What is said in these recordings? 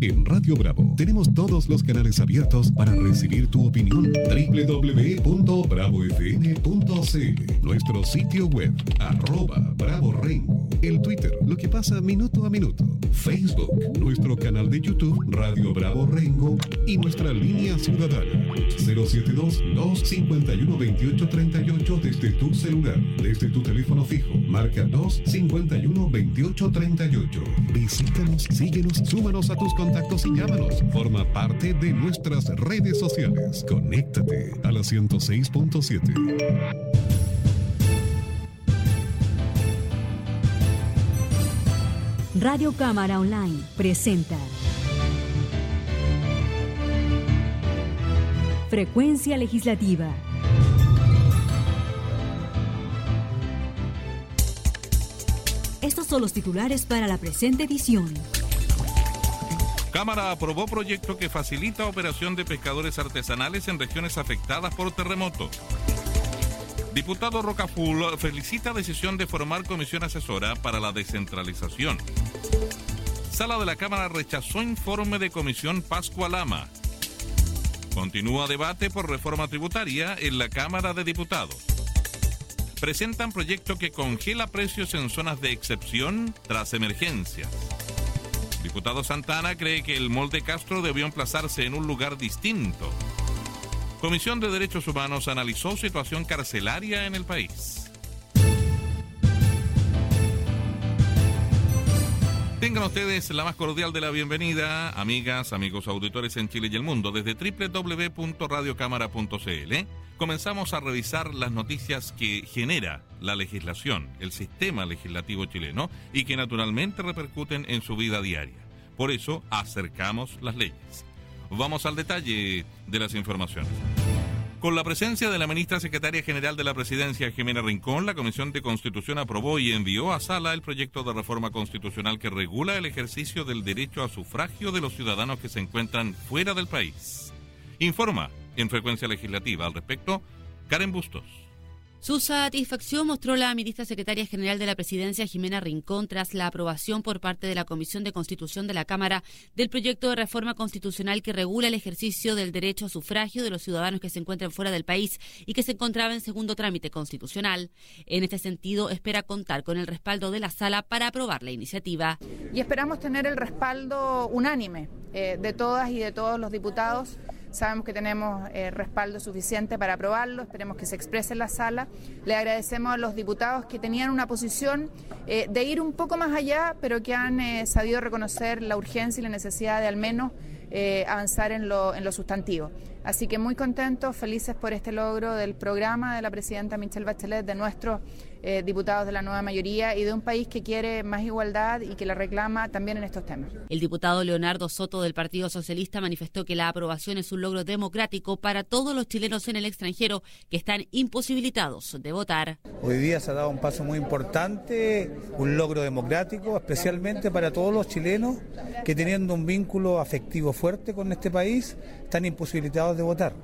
En Radio Bravo tenemos todos los canales abiertos para recibir tu opinión. www.bravofm.cl, nuestro sitio web, @BravoRengo, el Twitter, lo que pasa minuto a minuto, Facebook, nuestro canal de YouTube, Radio Bravo Rengo, y nuestra línea ciudadana, 072-251-2838 desde tu celular, desde tu teléfono fijo, marca 251-2838. Visítanos, síguenos, súmanos a tus contactos y llámanos. Forma parte de nuestras redes sociales. Conéctate a la 106.7. Radio Cámara Online presenta Frecuencia Legislativa. Estos son los titulares para la presente edición. Cámara aprobó proyecto que facilita operación de pescadores artesanales en regiones afectadas por terremoto. Diputado Rocafull felicita decisión de formar comisión asesora para la descentralización. Sala de la Cámara rechazó informe de comisión Pascua Lama. Continúa debate por reforma tributaria en la Cámara de Diputados. Presentan proyecto que congela precios en zonas de excepción tras emergencias. Diputado Santana cree que el Molde Castro debió emplazarse en un lugar distinto. Comisión de Derechos Humanos analizó situación carcelaria en el país. Tengan ustedes la más cordial de la bienvenida, amigas, amigos auditores en Chile y el mundo, desde www.radiocámara.cl. Comenzamos a revisar las noticias que genera la legislación, el sistema legislativo chileno, y que naturalmente repercuten en su vida diaria. Por eso acercamos las leyes. Vamos al detalle de las informaciones. Con la presencia de la ministra secretaria general de la Presidencia, Jimena Rincón, la Comisión de Constitución aprobó y envió a sala el proyecto de reforma constitucional que regula el ejercicio del derecho a sufragio de los ciudadanos que se encuentran fuera del país. Informa en Frecuencia Legislativa al respecto, Karen Bustos. Su satisfacción mostró la ministra secretaria general de la Presidencia, Jimena Rincón, tras la aprobación por parte de la Comisión de Constitución de la Cámara del proyecto de reforma constitucional que regula el ejercicio del derecho a sufragio de los ciudadanos que se encuentran fuera del país y que se encontraba en segundo trámite constitucional. En este sentido, espera contar con el respaldo de la Sala para aprobar la iniciativa. Y esperamos tener el respaldo unánime de todas y de todos los diputados. Sabemos que tenemos respaldo suficiente para aprobarlo, esperemos que se exprese en la sala. Le agradecemos a los diputados que tenían una posición de ir un poco más allá, pero que han sabido reconocer la urgencia y la necesidad de al menos avanzar en lo sustantivo. Así que muy contentos, felices por este logro del programa de la presidenta Michelle Bachelet, de nuestros diputados de la nueva mayoría y de un país que quiere más igualdad y que la reclama también en estos temas. El diputado Leonardo Soto del Partido Socialista manifestó que la aprobación es un logro democrático para todos los chilenos en el extranjero que están imposibilitados de votar. Hoy día se ha dado un paso muy importante, un logro democrático, especialmente para todos los chilenos que teniendo un vínculo afectivo fuerte con este país están imposibilitados de votar.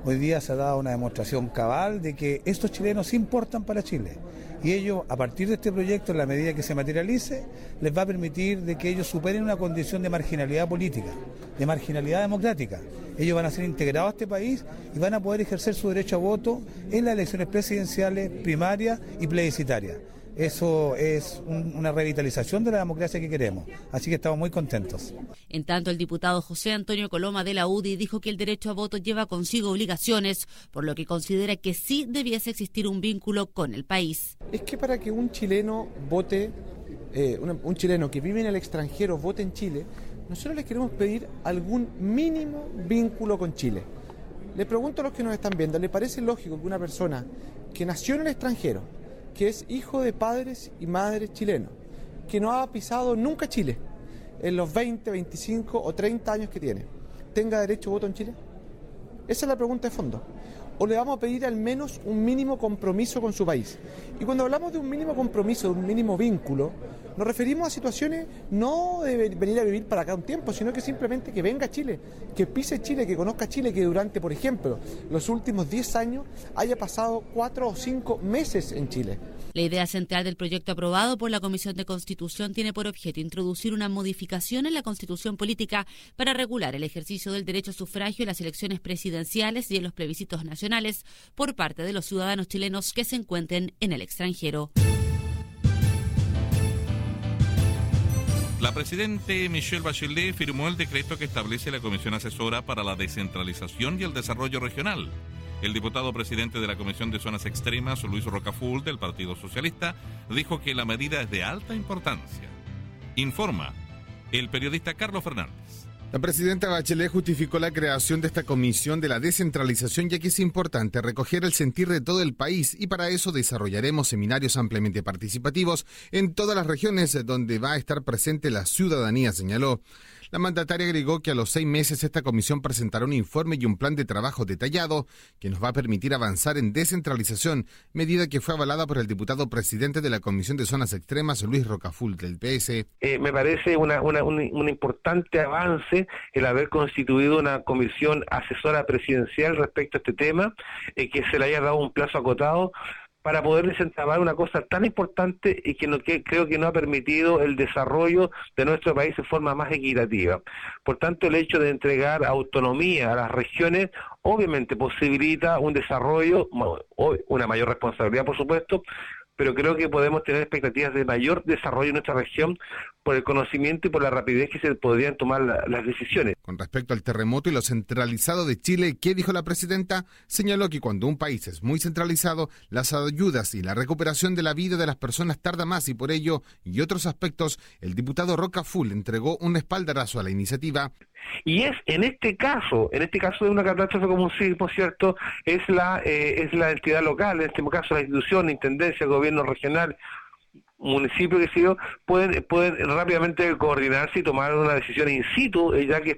Hoy día se ha dado una demostración cabal de que estos chilenos importan para Chile y ello, a partir de este proyecto, en la medida que se materialice, les va a permitir de que ellos superen una condición de marginalidad política, de marginalidad democrática. Ellos van a ser integrados a este país y van a poder ejercer su derecho a voto en las elecciones presidenciales, primarias y plebiscitarias. Eso es una revitalización de la democracia que queremos, así que estamos muy contentos. En tanto, el diputado José Antonio Coloma de la UDI dijo que el derecho a voto lleva consigo obligaciones, por lo que considera que sí debiese existir un vínculo con el país. Es que para que un chileno vote, un chileno que vive en el extranjero vote en Chile, nosotros les queremos pedir algún mínimo vínculo con Chile. Les pregunto a los que nos están viendo, ¿les parece lógico que una persona que nació en el extranjero, que es hijo de padres y madres chilenos, que no ha pisado nunca Chile, en los 20, 25 o 30 años que tiene, tenga derecho a voto en Chile? Esa es la pregunta de fondo. ¿O le vamos a pedir al menos un mínimo compromiso con su país? Y cuando hablamos de un mínimo compromiso, de un mínimo vínculo, nos referimos a situaciones no de venir a vivir para acá un tiempo, sino que simplemente que venga a Chile, que pise Chile, que conozca Chile, que durante, por ejemplo, los últimos 10 años haya pasado 4 o 5 meses en Chile. La idea central del proyecto aprobado por la Comisión de Constitución tiene por objeto introducir una modificación en la Constitución política para regular el ejercicio del derecho a sufragio en las elecciones presidenciales y en los plebiscitos nacionales por parte de los ciudadanos chilenos que se encuentren en el extranjero. La presidenta Michelle Bachelet firmó el decreto que establece la Comisión Asesora para la Descentralización y el Desarrollo Regional. El diputado presidente de la Comisión de Zonas Extremas, Luis Rocafull, del Partido Socialista, dijo que la medida es de alta importancia. Informa el periodista Carlos Fernández. La presidenta Bachelet justificó la creación de esta comisión de la descentralización, ya que es importante recoger el sentir de todo el país y para eso desarrollaremos seminarios ampliamente participativos en todas las regiones donde va a estar presente la ciudadanía, señaló. La mandataria agregó que a los 6 meses esta comisión presentará un informe y un plan de trabajo detallado que nos va a permitir avanzar en descentralización, medida que fue avalada por el diputado presidente de la Comisión de Zonas Extremas, Luis Rocafull, del PS. Me parece un importante avance el haber constituido una comisión asesora presidencial respecto a este tema, que se le haya dado un plazo acotado para poder desentrabar una cosa tan importante y que creo que no ha permitido el desarrollo de nuestro país de forma más equitativa. Por tanto, el hecho de entregar autonomía a las regiones obviamente posibilita un desarrollo, una mayor responsabilidad, por supuesto, pero creo que podemos tener expectativas de mayor desarrollo en nuestra región por el conocimiento y por la rapidez que se podrían tomar las decisiones. Con respecto al terremoto y lo centralizado de Chile, ¿qué dijo la presidenta? Señaló que cuando un país es muy centralizado, las ayudas y la recuperación de la vida de las personas tarda más y por ello y otros aspectos, el diputado Rocafull entregó un espaldarazo a la iniciativa. Y es en este caso de una catástrofe como un sismo, ¿cierto? Es la entidad local, en este caso la institución, la intendencia, el gobierno regional, municipio que sé yo, pueden rápidamente coordinarse y tomar una decisión in situ, ya que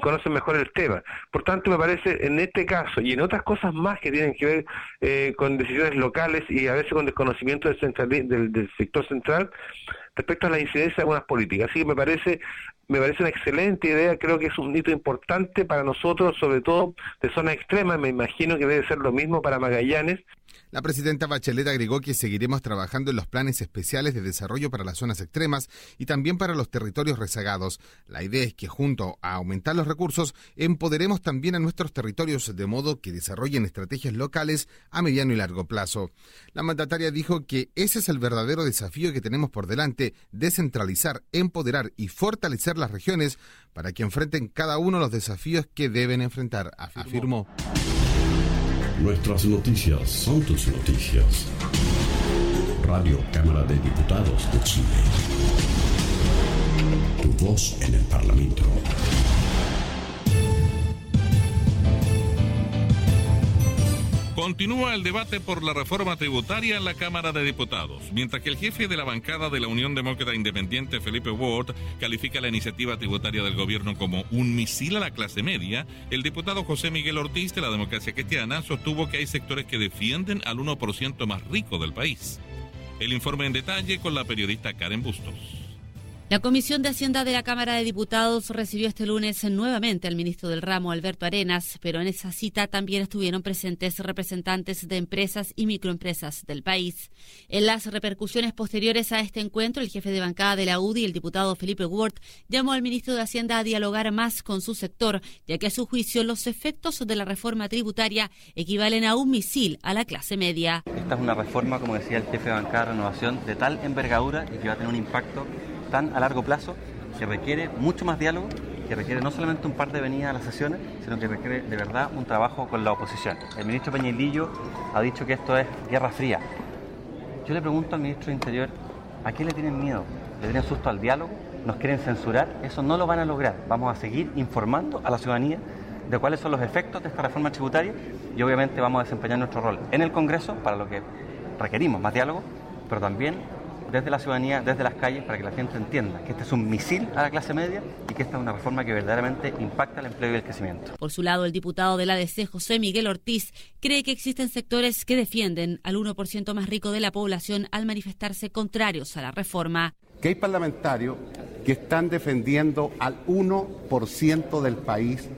conocen mejor el tema. Por tanto, me parece en este caso y en otras cosas más que tienen que ver con decisiones locales y a veces con desconocimiento del sector central respecto a la incidencia de algunas políticas. Así que me parece una excelente idea, creo que es un hito importante para nosotros, sobre todo de zonas extremas, me imagino que debe ser lo mismo para Magallanes. La presidenta Bachelet agregó que seguiremos trabajando en los planes especiales de desarrollo para las zonas extremas y también para los territorios rezagados. La idea es que junto a aumentar los recursos, empoderemos también a nuestros territorios de modo que desarrollen estrategias locales a mediano y largo plazo. La mandataria dijo que ese es el verdadero desafío que tenemos por delante, descentralizar, empoderar y fortalecer las regiones para que enfrenten cada uno los desafíos que deben enfrentar, afirmó. Nuestras noticias son tus noticias. Radio Cámara de Diputados de Chile. Tu voz en el Parlamento. Continúa el debate por la reforma tributaria en la Cámara de Diputados. Mientras que el jefe de la bancada de la Unión Demócrata Independiente, Felipe Ward, califica la iniciativa tributaria del gobierno como un misil a la clase media, el diputado José Miguel Ortiz de la Democracia Cristiana sostuvo que hay sectores que defienden al 1% más rico del país. El informe en detalle con la periodista Karen Bustos. La Comisión de Hacienda de la Cámara de Diputados recibió este lunes nuevamente al ministro del ramo, Alberto Arenas, pero en esa cita también estuvieron presentes representantes de empresas y microempresas del país. En las repercusiones posteriores a este encuentro, el jefe de bancada de la UDI, el diputado Felipe Ward, llamó al ministro de Hacienda a dialogar más con su sector, ya que a su juicio los efectos de la reforma tributaria equivalen a un misil a la clase media. Esta es una reforma, como decía el jefe de bancada de Renovación, de tal envergadura y que va a tener un impacto tan a largo plazo que requiere mucho más diálogo, que requiere no solamente un par de venidas a las sesiones, sino que requiere de verdad un trabajo con la oposición. El ministro Peñailillo ha dicho que esto es guerra fría. Yo le pregunto al ministro de Interior, ¿a qué le tienen miedo? ¿Le tienen susto al diálogo? ¿Nos quieren censurar? Eso no lo van a lograr. Vamos a seguir informando a la ciudadanía de cuáles son los efectos de esta reforma tributaria y obviamente vamos a desempeñar nuestro rol en el Congreso, para lo que requerimos más diálogo, pero también desde la ciudadanía, desde las calles, para que la gente entienda que este es un misil a la clase media y que esta es una reforma que verdaderamente impacta el empleo y el crecimiento. Por su lado, el diputado del ADC, José Miguel Ortiz, cree que existen sectores que defienden al 1% más rico de la población al manifestarse contrarios a la reforma. Que hay parlamentarios que están defendiendo al 1% del país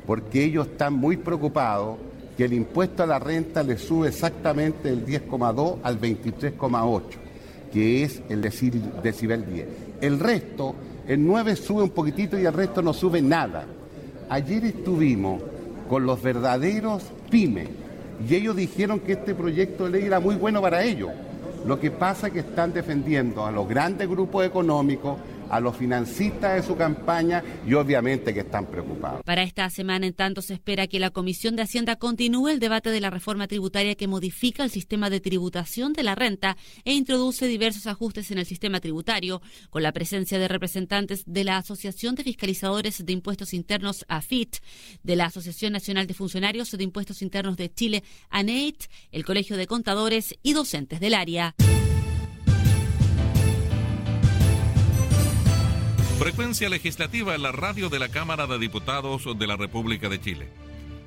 porque ellos están muy preocupados que el impuesto a la renta le sube exactamente del 10,2 al 23,8, que es el decibel 10. El resto, el 9 sube un poquitito y el resto no sube nada. Ayer estuvimos con los verdaderos pymes y ellos dijeron que este proyecto de ley era muy bueno para ellos. Lo que pasa es que están defendiendo a los grandes grupos económicos, a los financistas de su campaña y obviamente que están preocupados. Para esta semana, en tanto, se espera que la Comisión de Hacienda continúe el debate de la reforma tributaria que modifica el sistema de tributación de la renta e introduce diversos ajustes en el sistema tributario, con la presencia de representantes de la Asociación de Fiscalizadores de Impuestos Internos, AFIT, de la Asociación Nacional de Funcionarios de Impuestos Internos de Chile, ANEIT, el Colegio de Contadores y docentes del área. Frecuencia legislativa en la radio de la Cámara de Diputados de la República de Chile.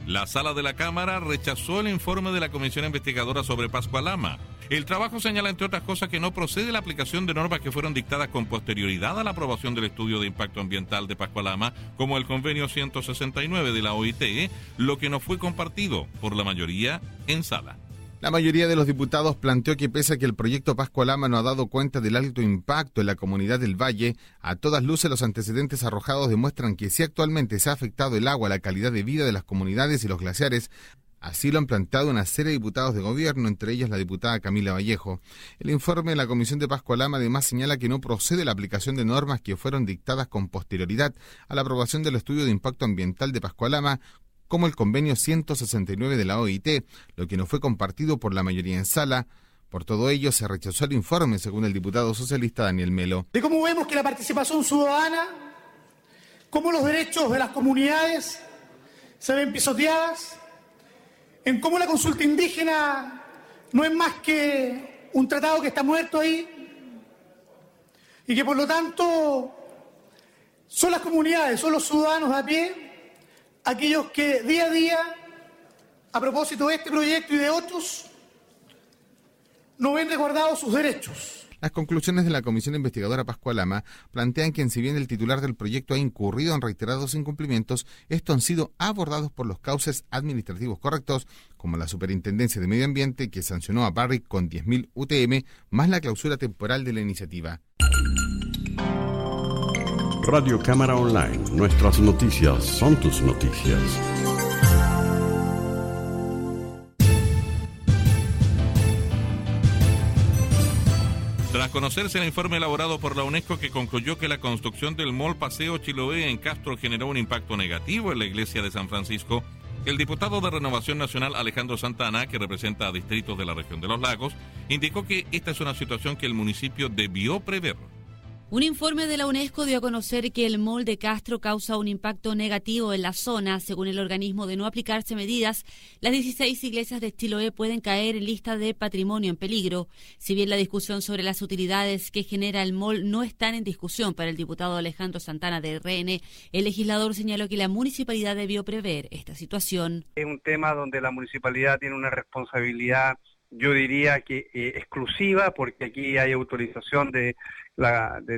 La sala de la Cámara rechazó el informe de la Comisión Investigadora sobre Pascua Lama. El trabajo señala, entre otras cosas, que no procede la aplicación de normas que fueron dictadas con posterioridad a la aprobación del estudio de impacto ambiental de Pascua Lama, como el convenio 169 de la OIT, lo que no fue compartido por la mayoría en sala. La mayoría de los diputados planteó que pese a que el proyecto Pascua Lama no ha dado cuenta del alto impacto en la comunidad del Valle, a todas luces los antecedentes arrojados demuestran que si actualmente se ha afectado el agua, la calidad de vida de las comunidades y los glaciares. Así lo han planteado una serie de diputados de gobierno, entre ellos la diputada Camila Vallejo. El informe de la Comisión de Pascua Lama además señala que no procede la aplicación de normas que fueron dictadas con posterioridad a la aprobación del estudio de impacto ambiental de Pascua Lama, como el convenio 169 de la OIT, lo que no fue compartido por la mayoría en sala. Por todo ello, se rechazó el informe, según el diputado socialista Daniel Melo. De cómo vemos que la participación ciudadana, cómo los derechos de las comunidades se ven pisoteadas, en cómo la consulta indígena no es más que un tratado que está muerto ahí, y que por lo tanto son las comunidades, son los ciudadanos a pie, aquellos que día a día, a propósito de este proyecto y de otros, no ven resguardados sus derechos. Las conclusiones de la Comisión Investigadora Pascua Lama plantean que, si bien el titular del proyecto ha incurrido en reiterados incumplimientos, estos han sido abordados por los cauces administrativos correctos, como la Superintendencia de Medio Ambiente, que sancionó a Barrick con 10.000 UTM, más la clausura temporal de la iniciativa. Radio Cámara Online. Nuestras noticias son tus noticias. Tras conocerse el informe elaborado por la UNESCO que concluyó que la construcción del Mall Paseo Chiloé en Castro generó un impacto negativo en la iglesia de San Francisco, el diputado de Renovación Nacional Alejandro Santana, que representa a distritos de la región de los Lagos, indicó que esta es una situación que el municipio debió prever. Un informe de la UNESCO dio a conocer que el mall de Castro causa un impacto negativo en la zona. Según el organismo, de no aplicarse medidas, las 16 iglesias de Chiloé pueden caer en lista de patrimonio en peligro. Si bien la discusión sobre las utilidades que genera el mall no están en discusión para el diputado Alejandro Santana de RN, el legislador señaló que la municipalidad debió prever esta situación. Es un tema donde la municipalidad tiene una responsabilidad, yo diría que exclusiva, porque aquí hay autorización del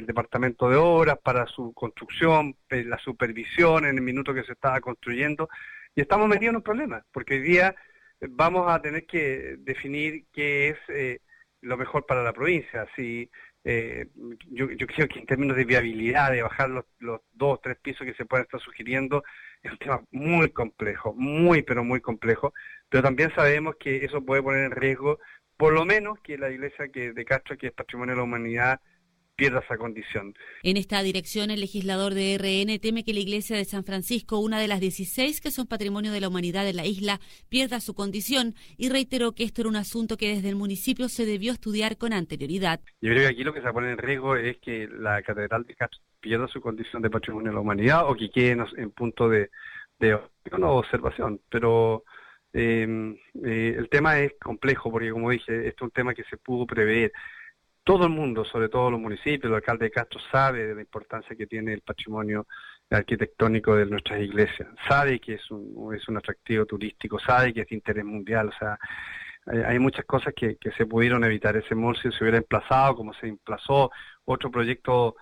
Departamento de Obras para su construcción, la supervisión en el minuto que se estaba construyendo, y estamos metidos en un problema, porque hoy día vamos a tener que definir qué es lo mejor para la provincia. Si yo creo que en términos de viabilidad, de bajar los 2 o 3 pisos que se pueden estar sugiriendo, es un tema muy complejo, pero muy complejo, pero también sabemos que eso puede poner en riesgo, por lo menos, que la iglesia de Castro, que es Patrimonio de la Humanidad, pierda esa condición. En esta dirección, el legislador de RN teme que la iglesia de San Francisco, una de las 16 que son Patrimonio de la Humanidad de la isla, pierda su condición, y reiteró que esto era un asunto que desde el municipio se debió estudiar con anterioridad. Yo creo que aquí lo que se pone en riesgo es que la Catedral de Castro pierda su condición de Patrimonio de la Humanidad, o que quede en punto de observación, pero el tema es complejo, porque como dije, este es un tema que se pudo prever. Todo el mundo, sobre todo los municipios, el alcalde de Castro sabe de la importancia que tiene el patrimonio arquitectónico de nuestras iglesias, sabe que es un atractivo turístico, sabe que es de interés mundial, o sea, hay muchas cosas que se pudieron evitar. Ese mall, si se hubiera emplazado como se emplazó otro proyecto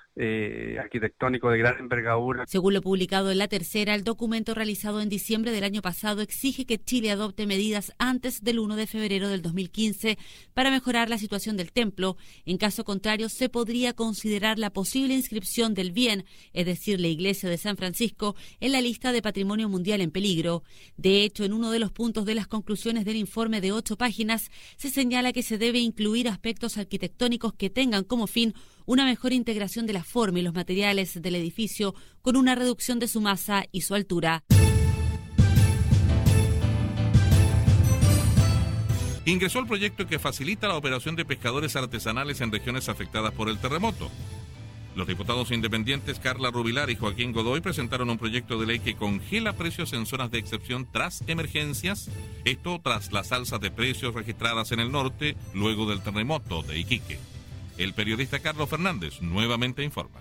arquitectónico de gran envergadura. Según lo publicado en La Tercera, el documento realizado en diciembre del año pasado exige que Chile adopte medidas antes del 1 de febrero del 2015 para mejorar la situación del templo. En caso contrario, se podría considerar la posible inscripción del bien, es decir, la iglesia de San Francisco, en la lista de Patrimonio Mundial en peligro. De hecho, en uno de los puntos de las conclusiones del informe de 8 páginas, se señala que se debe incluir aspectos arquitectónicos que tengan como fin una mejor integración de la forma y los materiales del edificio con una reducción de su masa y su altura. Ingresó el proyecto que facilita la operación de pescadores artesanales en regiones afectadas por el terremoto. Los diputados independientes Carla Rubilar y Joaquín Godoy presentaron un proyecto de ley que congela precios en zonas de excepción tras emergencias, esto tras las alzas de precios registradas en el norte luego del terremoto de Iquique. El periodista Carlos Fernández nuevamente informa.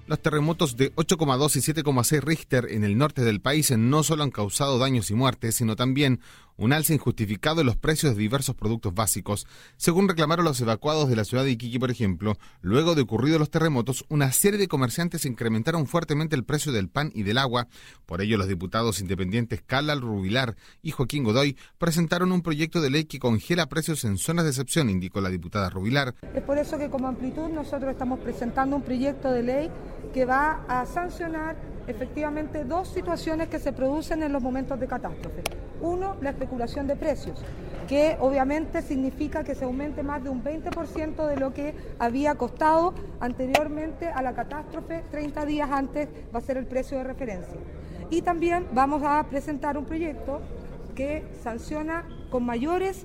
Los terremotos de 8,2 y 7,6 Richter en el norte del país no solo han causado daños y muertes, sino también un alza injustificado en los precios de diversos productos básicos. Según reclamaron los evacuados de la ciudad de Iquique, por ejemplo, luego de ocurridos los terremotos, una serie de comerciantes incrementaron fuertemente el precio del pan y del agua. Por ello, los diputados independientes Carla Rubilar y Joaquín Godoy presentaron un proyecto de ley que congela precios en zonas de excepción, indicó la diputada Rubilar. Es por eso que como Amplitud nosotros estamos presentando un proyecto de ley que va a sancionar efectivamente 2 situaciones que se producen en los momentos de catástrofe. Uno, la especulación de precios, que obviamente significa que se aumente más de un 20% de lo que había costado anteriormente a la catástrofe, 30 días antes va a ser el precio de referencia. Y también vamos a presentar un proyecto que sanciona con mayores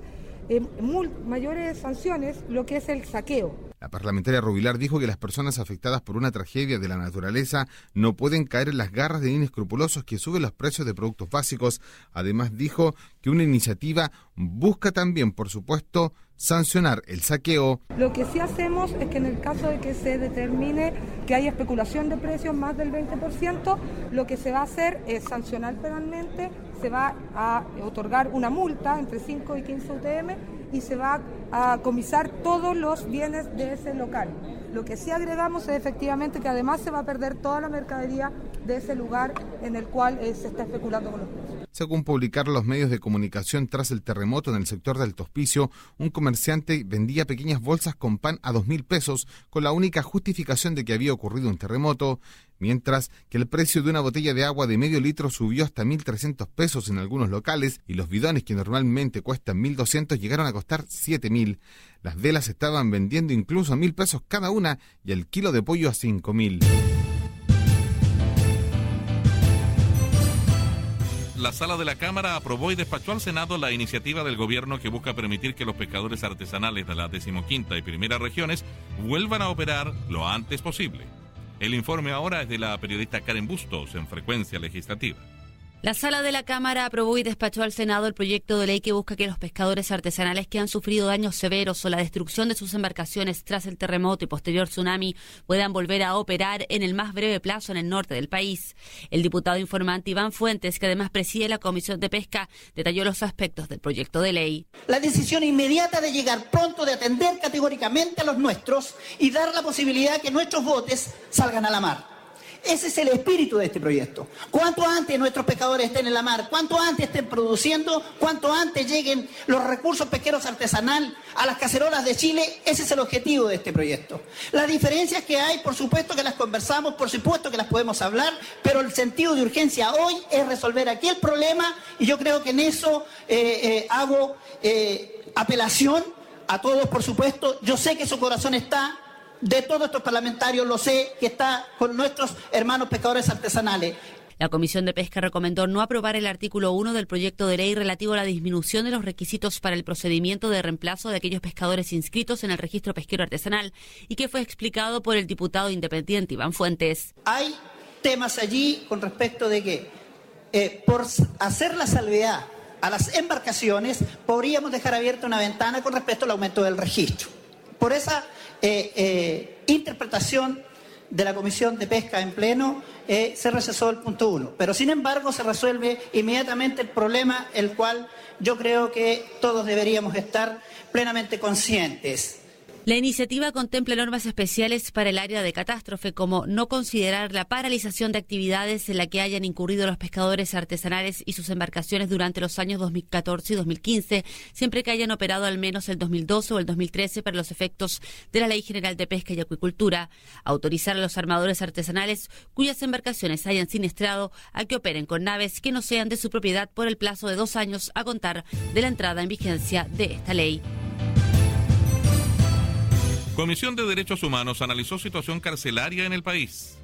sanciones lo que es el saqueo. La parlamentaria Rubilar dijo que las personas afectadas por una tragedia de la naturaleza no pueden caer en las garras de inescrupulosos que suben los precios de productos básicos. Además dijo que una iniciativa busca también, por supuesto, sancionar el saqueo. Lo que sí hacemos es que en el caso de que se determine que hay especulación de precios más del 20%, lo que se va a hacer es sancionar penalmente, se va a otorgar una multa entre 5 y 15 UTM y se va a comisar todos los bienes de ese local. Lo que sí agregamos es efectivamente que además se va a perder toda la mercadería de ese lugar en el cual se está especulando con los precios. Según publicaron los medios de comunicación tras el terremoto en el sector del Alto Hospicio, un comerciante vendía pequeñas bolsas con pan a 2.000 pesos con la única justificación de que había ocurrido un terremoto, mientras que el precio de una botella de agua de medio litro subió hasta 1.300 pesos en algunos locales y los bidones que normalmente cuestan 1.200 llegaron a costar 7.000. Las velas estaban vendiendo incluso a 1.000 pesos cada una y el kilo de pollo a 5.000. La sala de la Cámara aprobó y despachó al Senado la iniciativa del gobierno que busca permitir que los pescadores artesanales de las 15ª y primera regiones vuelvan a operar lo antes posible. El informe ahora es de la periodista Karen Bustos en Frecuencia Legislativa. La Sala de la Cámara aprobó y despachó al Senado el proyecto de ley que busca que los pescadores artesanales que han sufrido daños severos o la destrucción de sus embarcaciones tras el terremoto y posterior tsunami puedan volver a operar en el más breve plazo en el norte del país. El diputado informante Iván Fuentes, que además preside la Comisión de Pesca, detalló los aspectos del proyecto de ley. La decisión inmediata de llegar pronto, de atender categóricamente a los nuestros y dar la posibilidad que nuestros botes salgan a la mar. Ese es el espíritu de este proyecto. Cuanto antes nuestros pescadores estén en la mar, cuanto antes estén produciendo, cuanto antes lleguen los recursos pesqueros artesanal a las cacerolas de Chile, ese es el objetivo de este proyecto. Las diferencias que hay, por supuesto que las conversamos, por supuesto que las podemos hablar, pero el sentido de urgencia hoy es resolver aquí el problema y yo creo que en eso hago apelación a todos, por supuesto. Yo sé que su corazón está de todos estos parlamentarios, lo sé, que está con nuestros hermanos pescadores artesanales. La Comisión de Pesca recomendó no aprobar el artículo 1 del proyecto de ley relativo a la disminución de los requisitos para el procedimiento de reemplazo de aquellos pescadores inscritos en el registro pesquero artesanal y que fue explicado por el diputado independiente Iván Fuentes. Hay temas allí con respecto de que por hacer la salvedad a las embarcaciones podríamos dejar abierta una ventana con respecto al aumento del registro. Por esa interpretación de la Comisión de Pesca en pleno, se recesó el punto 1. Pero sin embargo se resuelve inmediatamente el problema, el cual yo creo que todos deberíamos estar plenamente conscientes. La iniciativa contempla normas especiales para el área de catástrofe, como no considerar la paralización de actividades en la que hayan incurrido los pescadores artesanales y sus embarcaciones durante los años 2014 y 2015, siempre que hayan operado al menos el 2012 o el 2013 para los efectos de la Ley General de Pesca y Acuicultura. Autorizar a los armadores artesanales cuyas embarcaciones hayan siniestrado a que operen con naves que no sean de su propiedad por el plazo de 2 años a contar de la entrada en vigencia de esta ley. Comisión de Derechos Humanos analizó situación carcelaria en el país.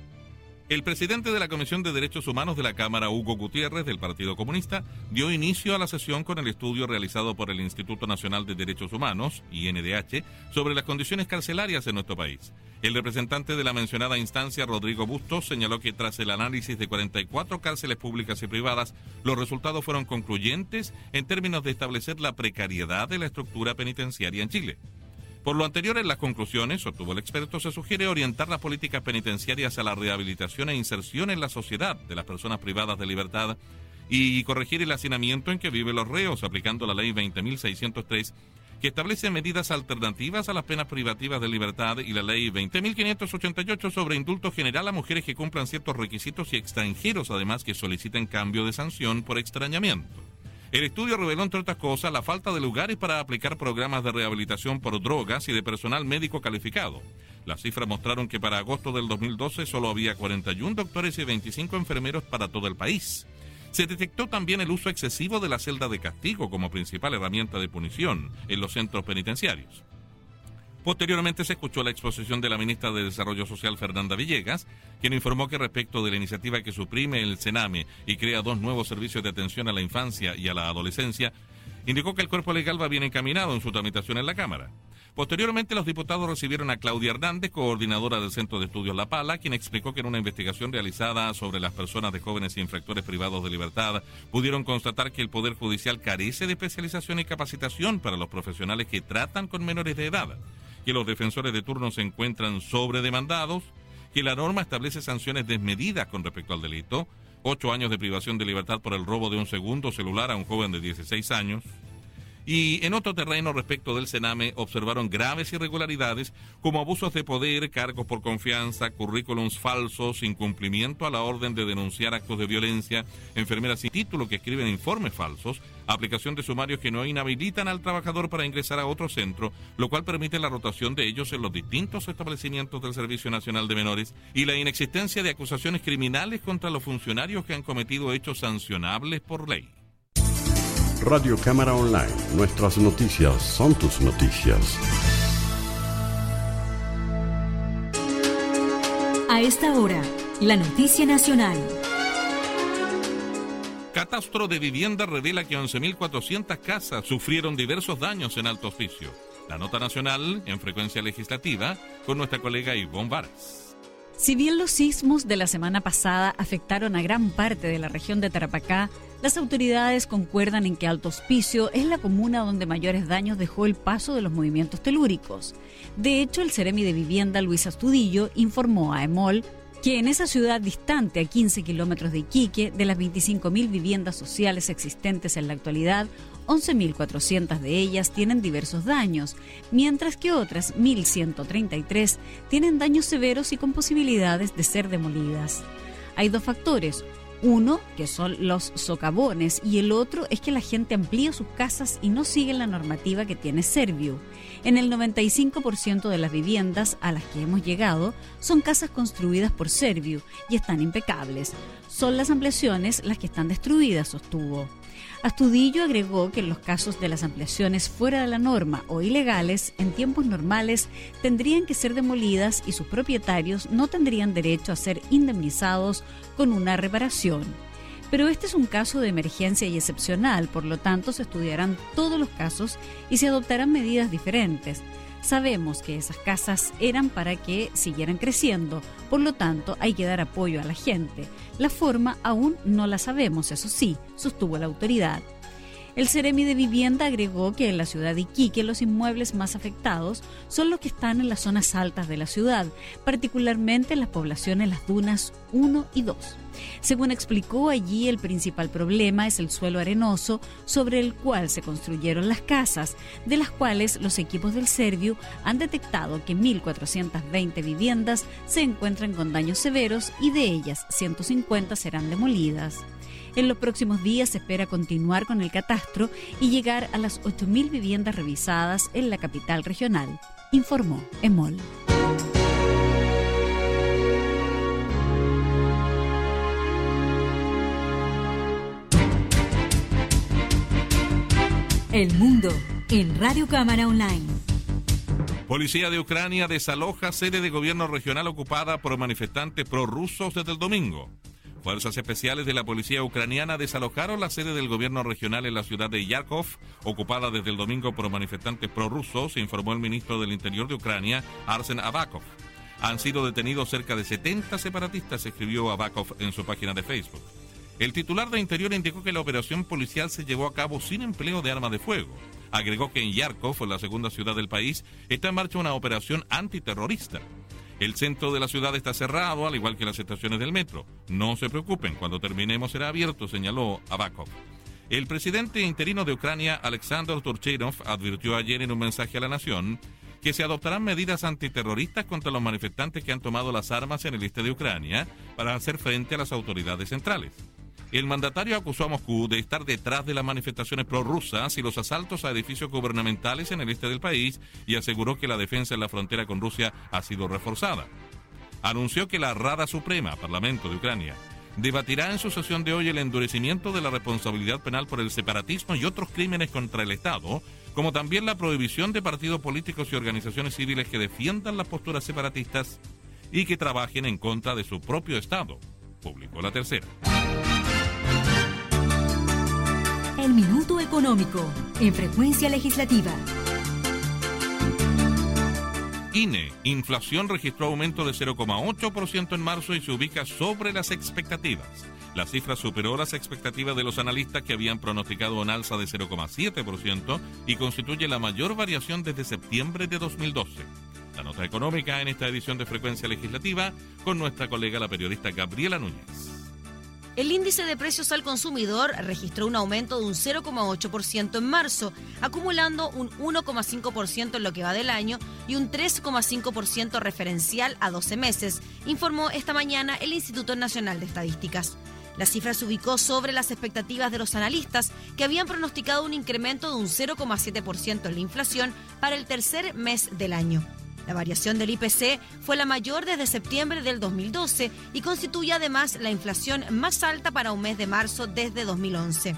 El presidente de la Comisión de Derechos Humanos de la Cámara, Hugo Gutiérrez, del Partido Comunista, dio inicio a la sesión con el estudio realizado por el Instituto Nacional de Derechos Humanos, INDH, sobre las condiciones carcelarias en nuestro país. El representante de la mencionada instancia, Rodrigo Bustos, señaló que tras el análisis de 44 cárceles públicas y privadas, los resultados fueron concluyentes en términos de establecer la precariedad de la estructura penitenciaria en Chile. Por lo anterior, en las conclusiones, sostuvo el experto, se sugiere orientar las políticas penitenciarias a la rehabilitación e inserción en la sociedad de las personas privadas de libertad y corregir el hacinamiento en que viven los reos, aplicando la Ley 20.603, que establece medidas alternativas a las penas privativas de libertad, y la Ley 20.588 sobre indulto general a mujeres que cumplan ciertos requisitos y extranjeros, además, que soliciten cambio de sanción por extrañamiento. El estudio reveló, entre otras cosas, la falta de lugares para aplicar programas de rehabilitación por drogas y de personal médico calificado. Las cifras mostraron que para agosto del 2012 solo había 41 doctores y 25 enfermeros para todo el país. Se detectó también el uso excesivo de la celda de castigo como principal herramienta de punición en los centros penitenciarios. Posteriormente se escuchó la exposición de la ministra de Desarrollo Social, Fernanda Villegas, quien informó que respecto de la iniciativa que suprime el CENAME y crea 2 nuevos servicios de atención a la infancia y a la adolescencia, indicó que el cuerpo legal va bien encaminado en su tramitación en la Cámara. Posteriormente, los diputados recibieron a Claudia Hernández, coordinadora del Centro de Estudios La Pala, quien explicó que en una investigación realizada sobre las personas de jóvenes infractores privados de libertad, pudieron constatar que el Poder Judicial carece de especialización y capacitación para los profesionales que tratan con menores de edad, que los defensores de turno se encuentran sobredemandados, que la norma establece sanciones desmedidas con respecto al delito, 8 años de privación de libertad por el robo de un segundo celular a un joven de 16 años. Y en otro terreno respecto del CENAME observaron graves irregularidades como abusos de poder, cargos por confianza, currículums falsos, incumplimiento a la orden de denunciar actos de violencia, enfermeras sin título que escriben informes falsos, aplicación de sumarios que no inhabilitan al trabajador para ingresar a otro centro, lo cual permite la rotación de ellos en los distintos establecimientos del Servicio Nacional de Menores, y la inexistencia de acusaciones criminales contra los funcionarios que han cometido hechos sancionables por ley. Radio Cámara Online, nuestras noticias son tus noticias. A esta hora, la noticia nacional. Catastro de Vivienda revela que 11.400 casas sufrieron diversos daños en Alto Hospicio. La nota nacional en frecuencia legislativa con nuestra colega Ivonne Varas. Si bien los sismos de la semana pasada afectaron a gran parte de la región de Tarapacá, las autoridades concuerdan en que Alto Hospicio es la comuna donde mayores daños dejó el paso de los movimientos telúricos. De hecho, el Ceremi de Vivienda, Luis Astudillo, informó a EMOL que en esa ciudad distante a 15 kilómetros de Iquique, de las 25.000 viviendas sociales existentes en la actualidad, 11.400 de ellas tienen diversos daños, mientras que otras 1.133 tienen daños severos y con posibilidades de ser demolidas. Hay 2 factores. Uno, que son los socavones, y el otro es que la gente amplía sus casas y no sigue la normativa que tiene Serviu. En el 95% de las viviendas a las que hemos llegado son casas construidas por Serviu y están impecables. Son las ampliaciones las que están destruidas, sostuvo. Astudillo agregó que en los casos de las ampliaciones fuera de la norma o ilegales, en tiempos normales tendrían que ser demolidas y sus propietarios no tendrían derecho a ser indemnizados con una reparación. Pero este es un caso de emergencia y excepcional, por lo tanto se estudiarán todos los casos y se adoptarán medidas diferentes. Sabemos que esas casas eran para que siguieran creciendo, por lo tanto hay que dar apoyo a la gente. La forma aún no la sabemos, eso sí, sostuvo la autoridad. El Ceremi de Vivienda agregó que en la ciudad de Iquique los inmuebles más afectados son los que están en las zonas altas de la ciudad, particularmente en las poblaciones Las Dunas 1 y 2. Según explicó allí, el principal problema es el suelo arenoso sobre el cual se construyeron las casas, de las cuales los equipos del Serviu han detectado que 1.420 viviendas se encuentran con daños severos y de ellas 150 serán demolidas. En los próximos días se espera continuar con el catastro y llegar a las 8.000 viviendas revisadas en la capital regional, informó EMOL. El mundo en Radio Cámara Online. Policía de Ucrania desaloja sede de gobierno regional ocupada por manifestantes prorrusos desde el domingo. Fuerzas especiales de la policía ucraniana desalojaron la sede del gobierno regional en la ciudad de Yarkov, ocupada desde el domingo por manifestantes prorrusos, informó el ministro del Interior de Ucrania, Arsen Avakov. Han sido detenidos cerca de 70 separatistas, escribió Avakov en su página de Facebook. El titular de Interior indicó que la operación policial se llevó a cabo sin empleo de armas de fuego. Agregó que en Yarkov, la segunda ciudad del país, está en marcha una operación antiterrorista. El centro de la ciudad está cerrado, al igual que las estaciones del metro. No se preocupen, cuando terminemos será abierto, señaló Avakov. El presidente interino de Ucrania, Alexander Turchinov, advirtió ayer en un mensaje a la nación que se adoptarán medidas antiterroristas contra los manifestantes que han tomado las armas en el este de Ucrania para hacer frente a las autoridades centrales. El mandatario acusó a Moscú de estar detrás de las manifestaciones prorrusas y los asaltos a edificios gubernamentales en el este del país y aseguró que la defensa en la frontera con Rusia ha sido reforzada. Anunció que la Rada Suprema, Parlamento de Ucrania, debatirá en su sesión de hoy el endurecimiento de la responsabilidad penal por el separatismo y otros crímenes contra el Estado, como también la prohibición de partidos políticos y organizaciones civiles que defiendan las posturas separatistas y que trabajen en contra de su propio Estado, publicó La Tercera. El Minuto Económico, en Frecuencia Legislativa. INE, inflación registró aumento de 0,8% en marzo y se ubica sobre las expectativas. La cifra superó las expectativas de los analistas que habían pronosticado un alza de 0,7% y constituye la mayor variación desde septiembre de 2012. La nota económica en esta edición de Frecuencia Legislativa con nuestra colega la periodista Gabriela Núñez. El índice de precios al consumidor registró un aumento de un 0,8% en marzo, acumulando un 1,5% en lo que va del año y un 3,5% referencial a 12 meses, informó esta mañana el Instituto Nacional de Estadísticas. La cifra se ubicó sobre las expectativas de los analistas, que habían pronosticado un incremento de un 0,7% en la inflación para el tercer mes del año. La variación del IPC fue la mayor desde septiembre del 2012 y constituye además la inflación más alta para un mes de marzo desde 2011.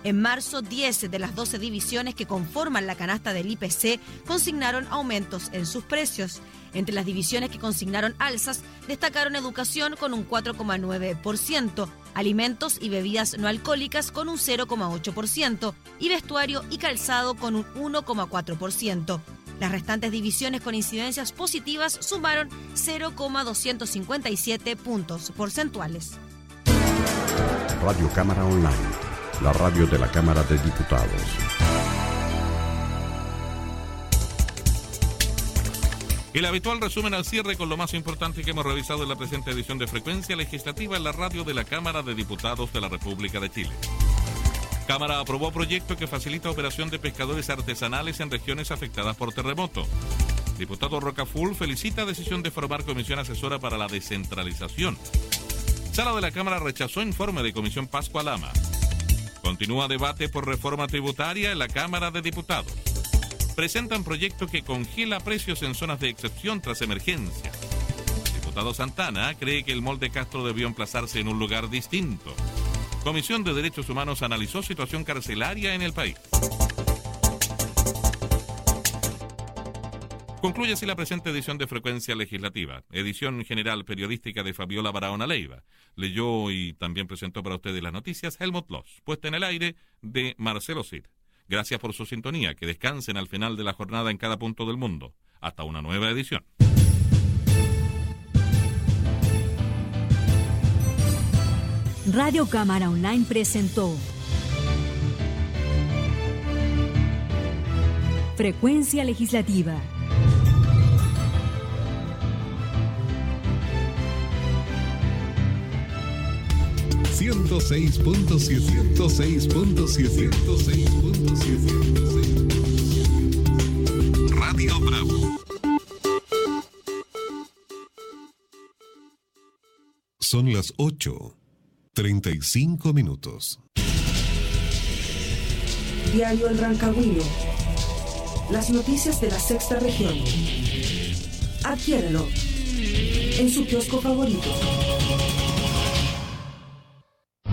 En marzo, 10 de las 12 divisiones que conforman la canasta del IPC consignaron aumentos en sus precios. Entre las divisiones que consignaron alzas, destacaron educación con un 4,9%, alimentos y bebidas no alcohólicas con un 0,8% y vestuario y calzado con un 1,4%. Las restantes divisiones con incidencias positivas sumaron 0,257 puntos porcentuales. Radio Cámara Online, la radio de la Cámara de Diputados. El habitual resumen al cierre con lo más importante que hemos revisado en la presente edición de Frecuencia Legislativa en la radio de la Cámara de Diputados de la República de Chile. Cámara aprobó proyecto que facilita operación de pescadores artesanales en regiones afectadas por terremoto. Diputado Rocafull felicita decisión de formar comisión asesora para la descentralización. Sala de la Cámara rechazó informe de Comisión Pascua Lama. Continúa debate por reforma tributaria en la Cámara de Diputados. Presentan proyecto que congela precios en zonas de excepción tras emergencia. Diputado Santana cree que el molde Castro debió emplazarse en un lugar distinto. Comisión de Derechos Humanos analizó situación carcelaria en el país. Concluye así la presente edición de Frecuencia Legislativa, edición general periodística de Fabiola Barahona Leiva. Leyó y también presentó para ustedes las noticias Helmut Loss, puesta en el aire de Marcelo Cid. Gracias por su sintonía, que descansen al final de la jornada en cada punto del mundo. Hasta una nueva edición. Radio Cámara Online presentó Frecuencia Legislativa. 106.7. 106.7. Radio Bravo. Son las 8:35 minutos. Diario El Rancagüino. Las noticias de la sexta región. Adquiérelo en su kiosco favorito.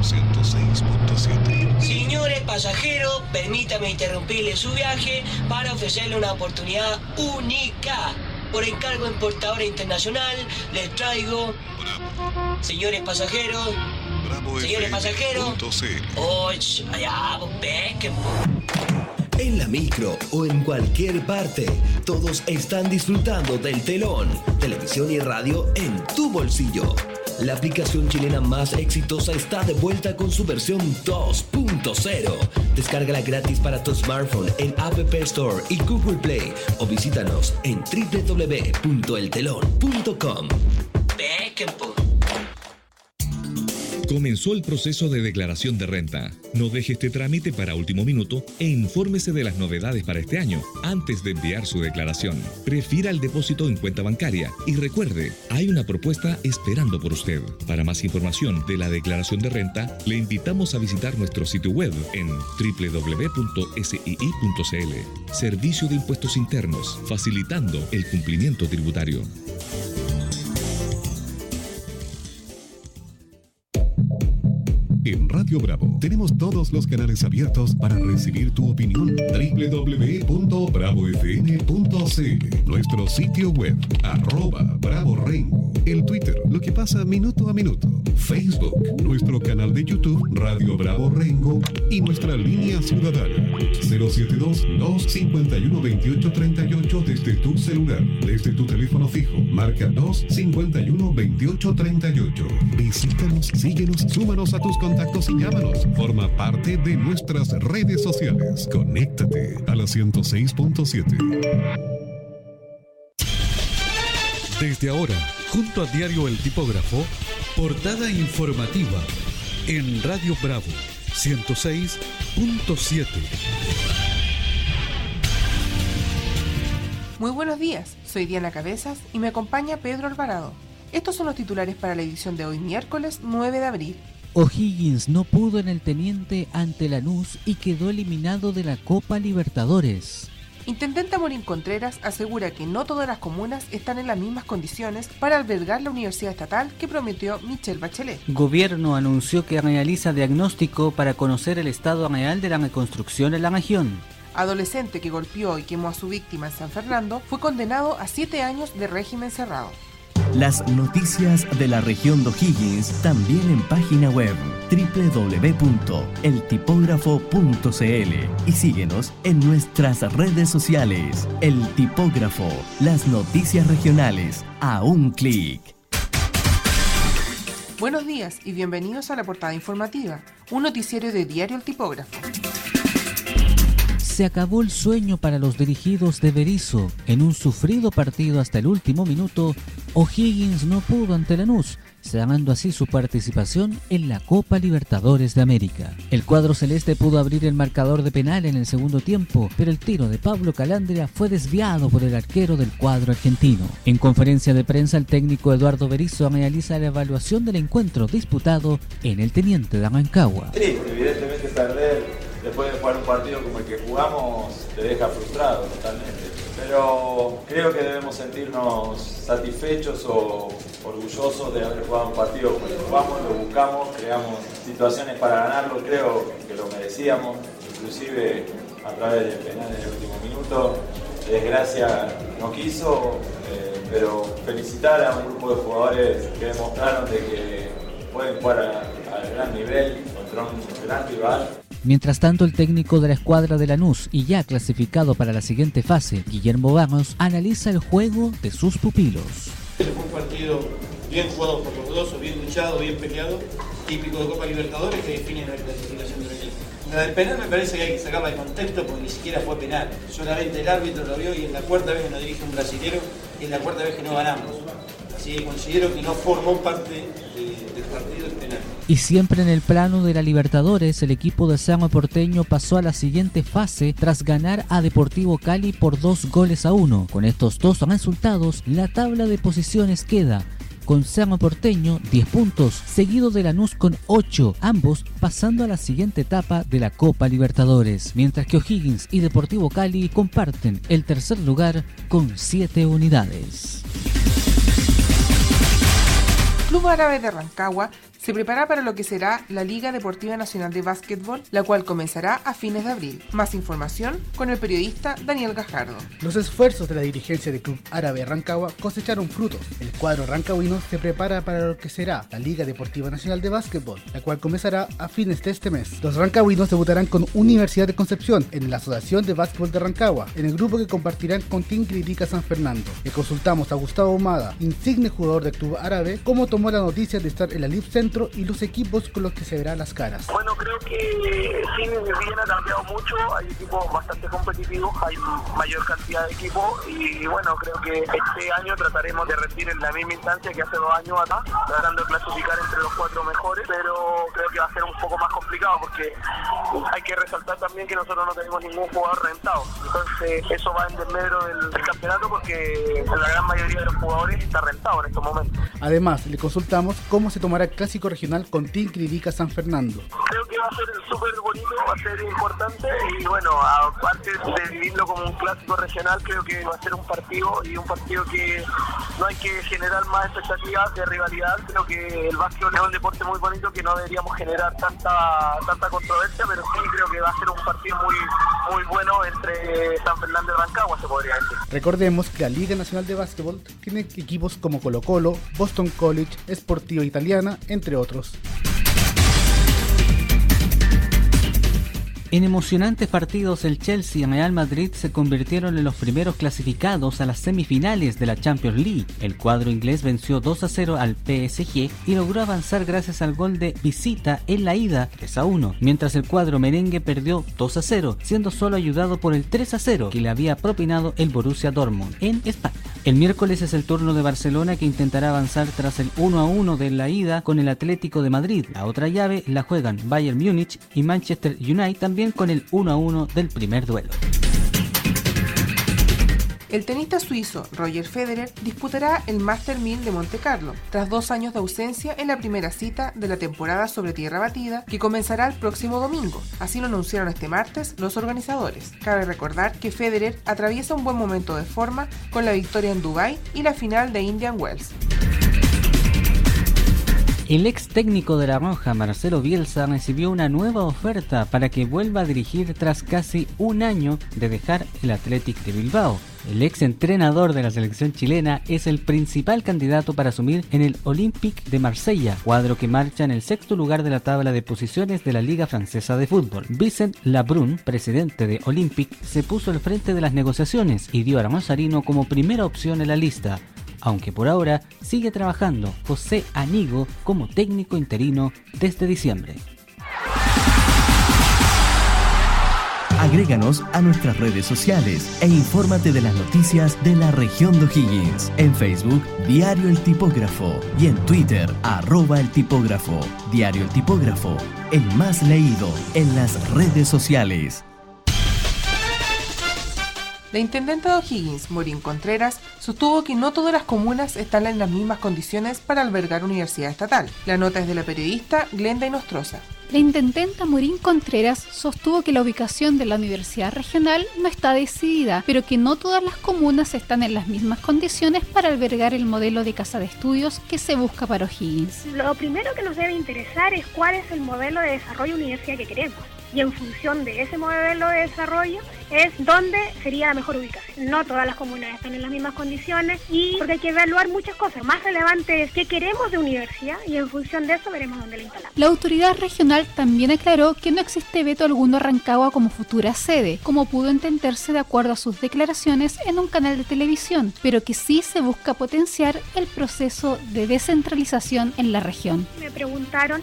106.7. Señores pasajeros, permítame interrumpirle su viaje para ofrecerle una oportunidad única. Por encargo importadora internacional, les traigo... Señores pasajeros... En la micro o en cualquier parte, todos están disfrutando del Telón, televisión y radio en tu bolsillo. La aplicación chilena más exitosa está de vuelta con su versión 2.0. Descárgala gratis para tu smartphone en App Store y Google Play o visítanos en www.eltelon.com. Comenzó el proceso de declaración de renta. No deje este trámite para último minuto e infórmese de las novedades para este año antes de enviar su declaración. Prefiera el depósito en cuenta bancaria y recuerde, hay una propuesta esperando por usted. Para más información de la declaración de renta, le invitamos a visitar nuestro sitio web en www.sii.cl. Servicio de Impuestos Internos, facilitando el cumplimiento tributario. En Radio Bravo tenemos todos los canales abiertos para recibir tu opinión. www.bravofm.cl. Nuestro sitio web, @BravoRengo. El Twitter, lo que pasa minuto a minuto. Facebook, nuestro canal de YouTube, Radio Bravo Rengo, y nuestra línea ciudadana, 072-251-2838 desde tu celular. Desde tu teléfono fijo, marca 251-2838. Visítanos, síguenos, súmanos a tus contactos y llámanos. Forma parte de nuestras redes sociales. Conéctate a la 106.7. Desde ahora, junto a Diario El Tipógrafo, portada informativa en Radio Bravo 106.7. Muy buenos días, soy Diana Cabezas y me acompaña Pedro Alvarado. Estos son los titulares para la edición de hoy, miércoles 9 de abril. O'Higgins no pudo en el Teniente ante Lanús y quedó eliminado de la Copa Libertadores. Intendente Amorín Contreras asegura que no todas las comunas están en las mismas condiciones para albergar la universidad estatal que prometió Michelle Bachelet. Gobierno anunció que realiza diagnóstico para conocer el estado real de la reconstrucción en la región. Adolescente que golpeó y quemó a su víctima en San Fernando fue condenado a 7 años de régimen cerrado. Las noticias de la región de O'Higgins también en página web www.eltipógrafo.cl y síguenos en nuestras redes sociales. El Tipógrafo, las noticias regionales a un clic. Buenos días y bienvenidos a la portada informativa, un noticiero de Diario El Tipógrafo. Se acabó el sueño para los dirigidos de Berizzo. En un sufrido partido hasta el último minuto, O'Higgins no pudo ante Lanús, cerrando así su participación en la Copa Libertadores de América. El cuadro celeste pudo abrir el marcador de penal en el segundo tiempo, pero el tiro de Pablo Calandria fue desviado por el arquero del cuadro argentino. En conferencia de prensa, el técnico Eduardo Berizzo realiza la evaluación del encuentro disputado en el Teniente de Rancagua. Sí, evidentemente perder después de jugar un partido como el que jugamos te deja frustrado totalmente. Pero creo que debemos sentirnos satisfechos o orgullosos de haber jugado un partido como el que jugamos, lo buscamos, creamos situaciones para ganarlo, creo que lo merecíamos, inclusive a través del penal en el último minuto. Desgracia no quiso, pero felicitar a un grupo de jugadores que demostraron de que pueden jugar al gran nivel contra un gran rival. Mientras tanto, el técnico de la escuadra de Lanús y ya clasificado para la siguiente fase, Guillermo Vamos, analiza el juego de sus pupilos. Fue un partido bien jugado por los dos, bien luchado, bien peleado, típico de Copa Libertadores que define la clasificación del equipo. La del penal me parece que hay que sacarla de contexto porque ni siquiera fue penal. Solamente el árbitro lo vio y es la cuarta vez que nos dirige un brasilero y es la cuarta vez que no ganamos. Así que considero que no formó parte del partido el penal. Y siempre en el plano de la Libertadores, el equipo de Cerro Porteño pasó a la siguiente fase tras ganar a Deportivo Cali por 2-1. Con estos dos resultados, la tabla de posiciones queda con Cerro Porteño 10 puntos, seguido de Lanús con 8, ambos pasando a la siguiente etapa de la Copa Libertadores, mientras que O'Higgins y Deportivo Cali comparten el tercer lugar con 7 unidades. Club Árabe de Rancagua se prepara para lo que será la Liga Deportiva Nacional de Básquetbol, la cual comenzará a fines de abril. Más información con el periodista Daniel Gajardo. Los esfuerzos de la dirigencia del Club Árabe Rancagua cosecharon frutos. El cuadro rancagüino se prepara para lo que será la Liga Deportiva Nacional de Básquetbol, la cual comenzará a fines de este mes. Los rancagüinos debutarán con Universidad de Concepción en la Asociación de Básquetbol de Rancagua, en el grupo que compartirán con Team Crítica San Fernando. Le consultamos a Gustavo Humada, insigne jugador del Club Árabe, cómo tomó la noticia de estar en la LIB Centro y los equipos con los que se verán las caras. Bueno, creo que sí, bien ha cambiado mucho, hay equipos bastante competitivos, hay mayor cantidad de equipos y bueno, creo que este año trataremos de rendir en la misma instancia que hace 2 años atrás, tratando de clasificar entre los 4 mejores, pero creo que va a ser un poco más complicado porque hay que resaltar también que nosotros no tenemos ningún jugador rentado, entonces eso va en desmedro del campeonato porque la gran mayoría de los jugadores está rentado en estos momentos. Además, le consultamos cómo se tomará el clásico regional con Team Crítica San Fernando. Creo que va a ser súper bonito, va a ser importante y bueno, aparte de vivirlo como un clásico regional, creo que va a ser un partido que no hay que generar más expectativas de rivalidad. Creo que el básquetbol es un deporte muy bonito que no deberíamos generar tanta controversia, pero sí creo que va a ser un partido muy bueno entre San Fernando y Rancagua, se podría decir. Recordemos que la Liga Nacional de Básquetbol tiene equipos como Colo-Colo, Boston College, Sportiva Italiana, entre otros. En emocionantes partidos, el Chelsea y Real Madrid se convirtieron en los primeros clasificados a las semifinales de la Champions League. El cuadro inglés venció 2-0 al PSG y logró avanzar gracias al gol de visita en la ida 3-1, mientras el cuadro merengue perdió 2-0, siendo solo ayudado por el 3-0 que le había propinado el Borussia Dortmund en España. El miércoles es el turno de Barcelona, que intentará avanzar tras el 1-1 de la ida con el Atlético de Madrid. La otra llave la juegan Bayern Múnich y Manchester United, también con el 1-1 del primer duelo. El tenista suizo Roger Federer disputará el Master 1000 de Monte Carlo, tras 2 años de ausencia en la primera cita de la temporada sobre tierra batida, que comenzará el próximo domingo. Así lo anunciaron este martes los organizadores. Cabe recordar que Federer atraviesa un buen momento de forma con la victoria en Dubái y la final de Indian Wells. El ex técnico de La Roja, Marcelo Bielsa, recibió una nueva oferta para que vuelva a dirigir tras casi un año de dejar el Athletic de Bilbao. El ex entrenador de la selección chilena es el principal candidato para asumir en el Olympique de Marsella, cuadro que marcha en el 6º lugar de la tabla de posiciones de la Liga Francesa de Fútbol. Vincent Labrun, presidente de Olympique, se puso al frente de las negociaciones y dio a Rosarino como primera opción en la lista, aunque por ahora sigue trabajando José Anigo como técnico interino desde diciembre. Agréganos a nuestras redes sociales e infórmate de las noticias de la región de O'Higgins. En Facebook, Diario El Tipógrafo, y en Twitter, @El Tipógrafo. Diario El Tipógrafo, el más leído en las redes sociales. La intendente de O'Higgins, Morín Contreras, sostuvo que no todas las comunas están en las mismas condiciones para albergar universidad estatal. La nota es de la periodista Glenda Inostroza. La intendenta Morín Contreras sostuvo que la ubicación de la universidad regional no está decidida, pero que no todas las comunas están en las mismas condiciones para albergar el modelo de casa de estudios que se busca para O'Higgins. Lo primero que nos debe interesar es cuál es el modelo de desarrollo universidad que queremos. Y en función de ese modelo de desarrollo es dónde sería la mejor ubicación. No todas las comunas están en las mismas condiciones y porque hay que evaluar muchas cosas. Más relevante es qué queremos de universidad y en función de eso veremos dónde la instalamos. La autoridad regional también aclaró que no existe veto alguno a Rancagua como futura sede, como pudo entenderse de acuerdo a sus declaraciones en un canal de televisión, pero que sí se busca potenciar el proceso de descentralización en la región. Me preguntaron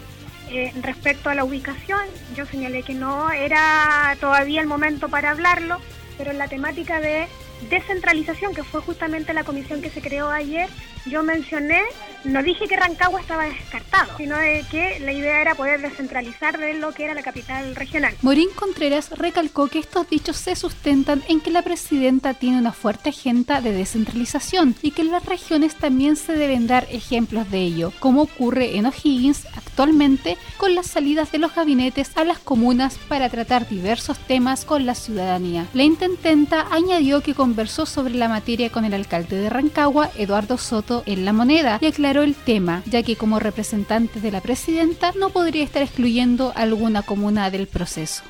respecto a la ubicación, yo señalé que no era todavía el momento para hablarlo, pero en la temática de descentralización, que fue justamente la comisión que se creó ayer, yo mencioné No dije que Rancagua estaba descartado, sino de que la idea era poder descentralizar de lo que era la capital regional. Morín Contreras recalcó que estos dichos se sustentan en que la presidenta tiene una fuerte agenda de descentralización y que en las regiones también se deben dar ejemplos de ello, como ocurre en O'Higgins actualmente con las salidas de los gabinetes a las comunas para tratar diversos temas con la ciudadanía. La intendenta añadió que conversó sobre la materia con el alcalde de Rancagua, Eduardo Soto, en La Moneda, y aclaró el tema, ya que como representante de la presidenta no podría estar excluyendo alguna comuna del proceso.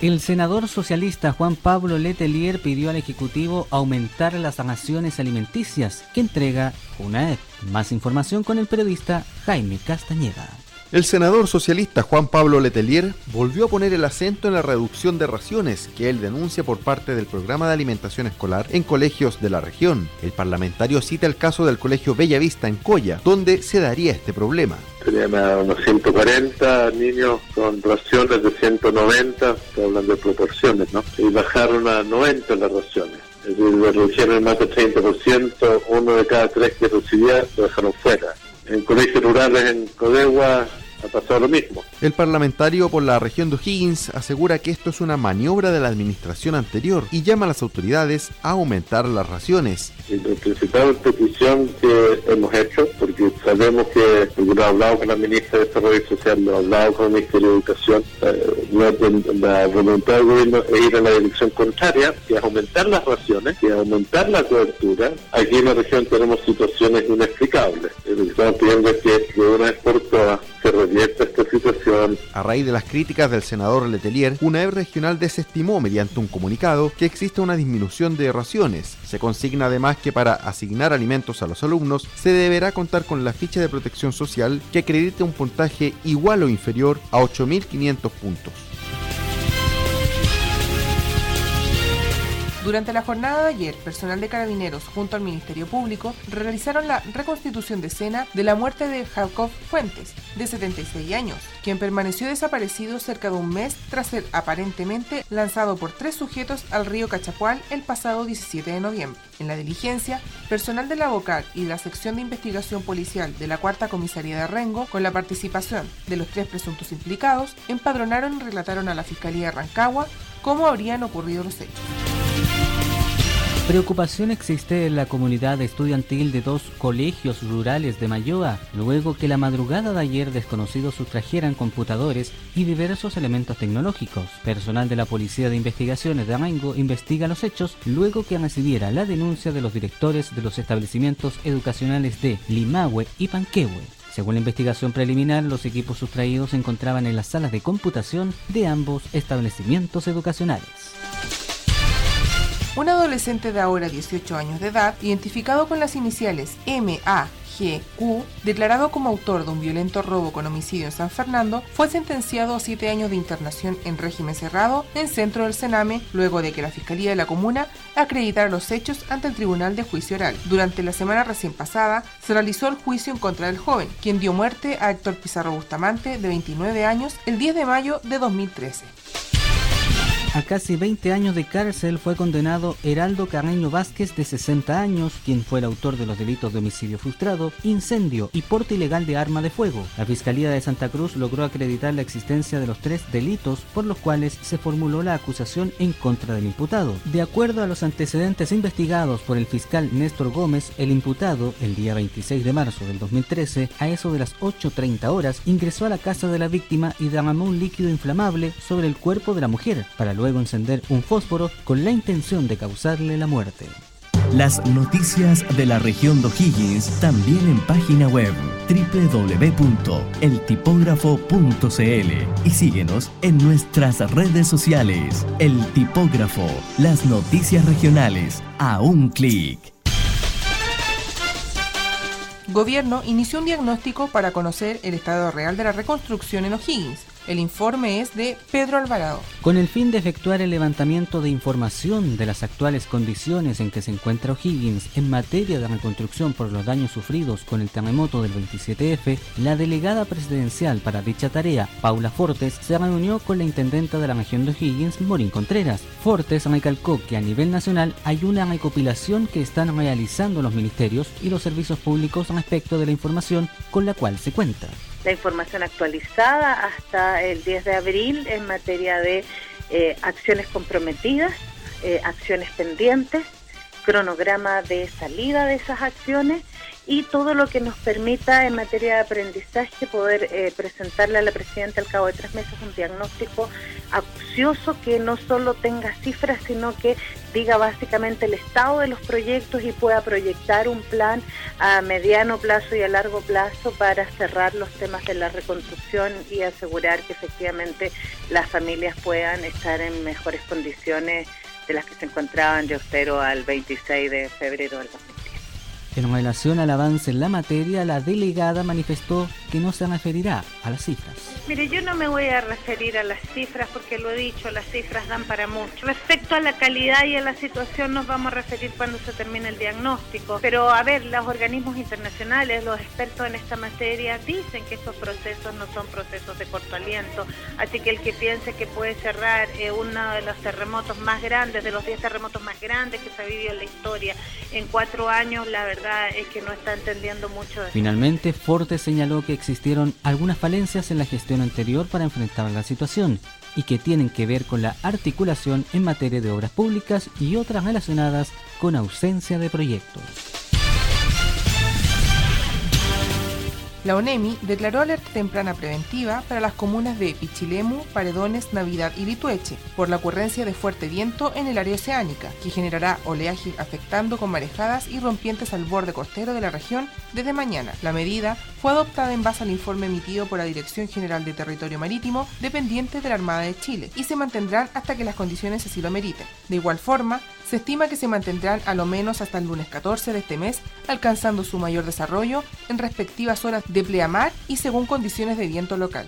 El senador socialista Juan Pablo Letelier pidió al Ejecutivo aumentar las raciones alimenticias que entrega UNAEP. Más información con el periodista Jaime Castañeda. El senador socialista Juan Pablo Letelier volvió a poner el acento en la reducción de raciones que él denuncia por parte del programa de alimentación escolar en colegios de la región. El parlamentario cita el caso del colegio Bellavista en Coya, donde se daría este problema. Tenían a unos 140 niños con raciones de 190, estoy hablando de proporciones, ¿no? Y bajaron a 90 las raciones. Es decir, lo redujeron en más del 30%, uno de cada 3 que recibía lo dejaron fuera. En colegios rurales en Codegua ha pasado lo mismo. El parlamentario por la región de O'Higgins asegura que esto es una maniobra de la administración anterior y llama a las autoridades a aumentar las raciones. Y la principal petición que hemos hecho, porque sabemos que lo he hablado con la ministra de Desarrollo Social, lo he hablado con el Ministerio de Educación, la voluntad del gobierno es ir en la dirección contraria, que es aumentar las raciones, que es aumentar la cobertura. Aquí en la región tenemos situaciones inexplicables. Lo que estamos pidiendo es que de una vez por todas se revierta esta situación. A raíz de las críticas del senador Letelier, UNAEP regional desestimó mediante un comunicado que existe una disminución de raciones. Se consigna además que para asignar alimentos a los alumnos se deberá contar con la ficha de protección social que acredite un puntaje igual o inferior a 8.500 puntos. Durante la jornada de ayer, personal de Carabineros junto al Ministerio Público realizaron la reconstitución de escena de la muerte de Jacob Fuentes, de 76 años, quien permaneció desaparecido cerca de un mes tras ser aparentemente lanzado por 3 sujetos al río Cachapual el pasado 17 de noviembre. En la diligencia, personal de la BOCAR y de la sección de investigación policial de la 4ª Comisaría de Rengo, con la participación de los 3 presuntos implicados, empadronaron y relataron a la Fiscalía de Rancagua cómo habrían ocurrido los hechos. Preocupación existe en la comunidad estudiantil de 2 colegios rurales de Malloa, luego que la madrugada de ayer desconocidos sustrajeran computadores y diversos elementos tecnológicos. Personal de la Policía de Investigaciones de Rengo investiga los hechos luego que recibiera la denuncia de los directores de los establecimientos educacionales de Limahue y Panquehue. Según la investigación preliminar, los equipos sustraídos se encontraban en las salas de computación de ambos establecimientos educacionales. Un adolescente de ahora 18 años de edad, identificado con las iniciales MAGQ, declarado como autor de un violento robo con homicidio en San Fernando, fue sentenciado a 7 años de internación en régimen cerrado en centro del Sename, luego de que la Fiscalía de la Comuna acreditara los hechos ante el Tribunal de Juicio Oral. Durante la semana recién pasada, se realizó el juicio en contra del joven, quien dio muerte a Héctor Pizarro Bustamante, de 29 años, el 10 de mayo de 2013. A casi 20 años de cárcel fue condenado Heraldo Carreño Vázquez, de 60 años, quien fue el autor de los delitos de homicidio frustrado, incendio y porte ilegal de arma de fuego. La Fiscalía de Santa Cruz logró acreditar la existencia de los 3 delitos por los cuales se formuló la acusación en contra del imputado. De acuerdo a los antecedentes investigados por el fiscal Néstor Gómez, el imputado, el día 26 de marzo del 2013, a eso de las 8:30 horas, ingresó a la casa de la víctima y derramó un líquido inflamable sobre el cuerpo de la mujer, para luego encender un fósforo con la intención de causarle la muerte. Las noticias de la región de O'Higgins también en página web www.eltipógrafo.cl y síguenos en nuestras redes sociales. El Tipógrafo, las noticias regionales a un clic. Gobierno inició un diagnóstico para conocer el estado real de la reconstrucción en O'Higgins. El informe es de Pedro Alvarado. Con el fin de efectuar el levantamiento de información de las actuales condiciones en que se encuentra O'Higgins en materia de reconstrucción por los daños sufridos con el terremoto del 27F, la delegada presidencial para dicha tarea, Paula Fortes, se reunió con la intendenta de la región de O'Higgins, Morín Contreras. Fortes recalcó que a nivel nacional hay una recopilación que están realizando los ministerios y los servicios públicos respecto de la información con la cual se cuenta. La información actualizada hasta el 10 de abril en materia de acciones comprometidas, acciones pendientes, cronograma de salida de esas acciones y todo lo que nos permita en materia de aprendizaje poder presentarle a la Presidenta al cabo de 3 meses un diagnóstico acucioso que no solo tenga cifras, sino que diga básicamente el estado de los proyectos y pueda proyectar un plan a mediano plazo y a largo plazo para cerrar los temas de la reconstrucción y asegurar que efectivamente las familias puedan estar en mejores condiciones de las que se encontraban de austero al 26 de febrero del 2010. En relación al avance en la materia, la delegada manifestó que no se referirá a las cifras. Mire, yo no me voy a referir a las cifras porque lo he dicho, las cifras dan para mucho. Respecto a la calidad y a la situación nos vamos a referir cuando se termine el diagnóstico. Pero a ver, los organismos internacionales, los expertos en esta materia dicen que estos procesos no son procesos de corto aliento. Así que el que piense que puede cerrar uno de los terremotos más grandes, de los 10 terremotos más grandes que se ha vivido en la historia en 4 años, la verdad es que no está entendiendo mucho de eso. Finalmente, Fortes señaló que existieron algunas falencias en la gestión anterior para enfrentar la situación y que tienen que ver con la articulación en materia de obras públicas y otras relacionadas con ausencia de proyectos. La ONEMI declaró alerta temprana preventiva para las comunas de Pichilemu, Paredones, Navidad y Litueche por la ocurrencia de fuerte viento en el área oceánica, que generará oleaje afectando con marejadas y rompientes al borde costero de la región desde mañana. La medida fue adoptada en base al informe emitido por la Dirección General de Territorio Marítimo, dependiente de la Armada de Chile, y se mantendrán hasta que las condiciones así lo meriten. De igual forma, se estima que se mantendrán a lo menos hasta el lunes 14 de este mes, alcanzando su mayor desarrollo en respectivas horas de pleamar y según condiciones de viento local.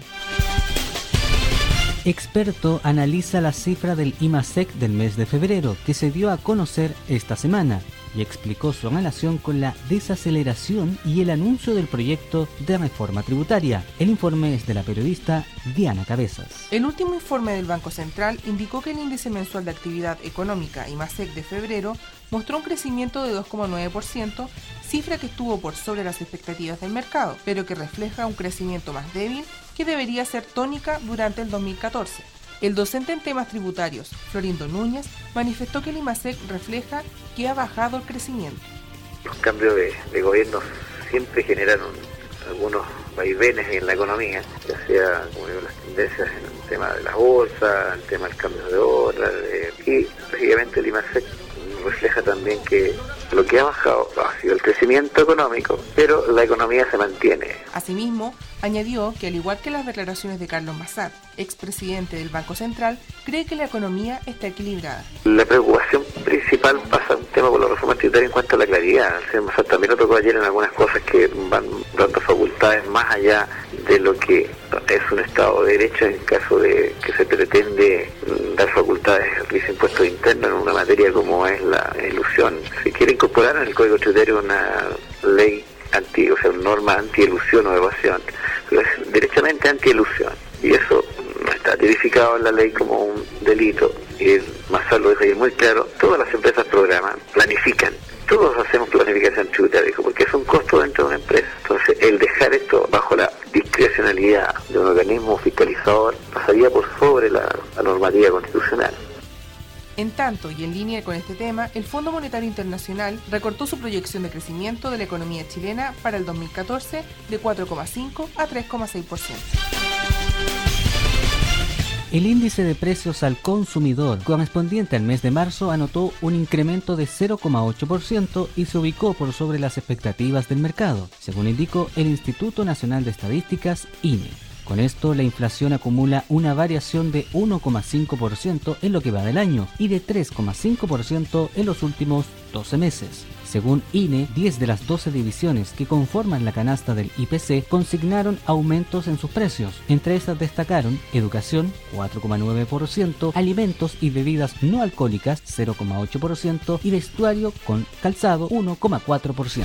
Experto analiza la cifra del IMASEC del mes de febrero, que se dio a conocer esta semana, y explicó su relación con la desaceleración y el anuncio del proyecto de reforma tributaria. El informe es de la periodista Diana Cabezas. El último informe del Banco Central indicó que el índice mensual de actividad económica IMASEC de febrero mostró un crecimiento de 2,9%, cifra que estuvo por sobre las expectativas del mercado, pero que refleja un crecimiento más débil que debería ser tónica durante el 2014. El docente en temas tributarios, Florindo Núñez, manifestó que el IMASEC refleja que ha bajado el crecimiento. Los cambios de gobierno siempre generan algunos vaivenes en la economía, ya sea, como digo, las tendencias en el tema de la bolsa, el tema del cambio de dólar, y lógicamente el IMASEC refleja también que lo que ha bajado ha sido el crecimiento económico, pero la economía se mantiene. Asimismo, añadió que al igual que las declaraciones de Carlos Massad, expresidente del Banco Central, cree que la economía está equilibrada. La preocupación principal pasa un tema por la reforma tributaria en cuanto a la claridad. El señor Massad también lo tocó ayer en algunas cosas que van dando facultades más allá de lo que es un Estado de Derecho en caso de que se pretende dar facultades al viceimpuesto interno en una materia como es la elusión. Se quiere incorporar en el Código Tributario una ley una norma anti-elusión o evasión, pero es derechamente anti-elusión, y eso no está tipificado en la ley como un delito, y Massad lo deja ahí muy claro. Todas las empresas programan, planifican, todos hacemos planificación tributaria, porque es un costo dentro de una empresa. Entonces, el dejar esto bajo la discrecionalidad de un organismo fiscalizador pasaría por sobre la normativa constitucional. En tanto, y en línea con este tema, el Fondo Monetario Internacional recortó su proyección de crecimiento de la economía chilena para el 2014 de 4,5 a 3,6%. El índice de precios al consumidor correspondiente al mes de marzo anotó un incremento de 0,8% y se ubicó por sobre las expectativas del mercado, según indicó el Instituto Nacional de Estadísticas, INE. Con esto, la inflación acumula una variación de 1,5% en lo que va del año y de 3,5% en los últimos 12 meses. Según INE, 10 de las 12 divisiones que conforman la canasta del IPC consignaron aumentos en sus precios. Entre estas destacaron educación, 4,9%, alimentos y bebidas no alcohólicas, 0,8% y vestuario con calzado, 1,4%.